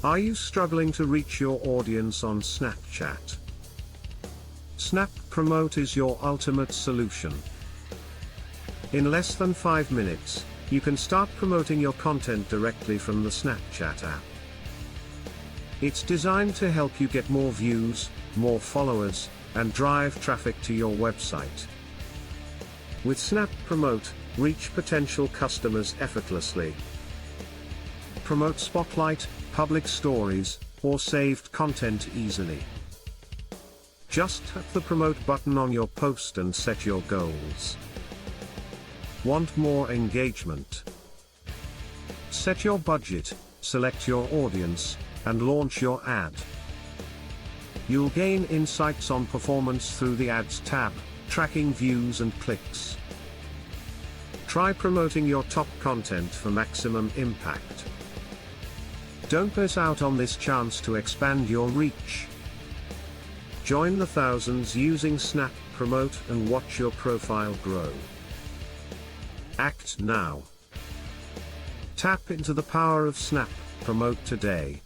Are you struggling to reach your audience on Snapchat? Snap Promote is your ultimate solution. In less than 5 minutes, you can start promoting your content directly from the Snapchat app. It's designed to help you get more views, more followers, and drive traffic to your website. With Snap Promote, reach potential customers effortlessly. Promote Spotlight, public stories, or saved content easily. Just tap the Promote button on your post and set your goals. Want more engagement? Set your budget, select your audience, and launch your ad. You'll gain insights on performance through the Ads tab, tracking views and clicks. Try promoting your top content for maximum impact. Don't miss out on this chance to expand your reach. Join the thousands using Snap Promote and watch your profile grow. Act now. Tap into the power of Snap Promote today.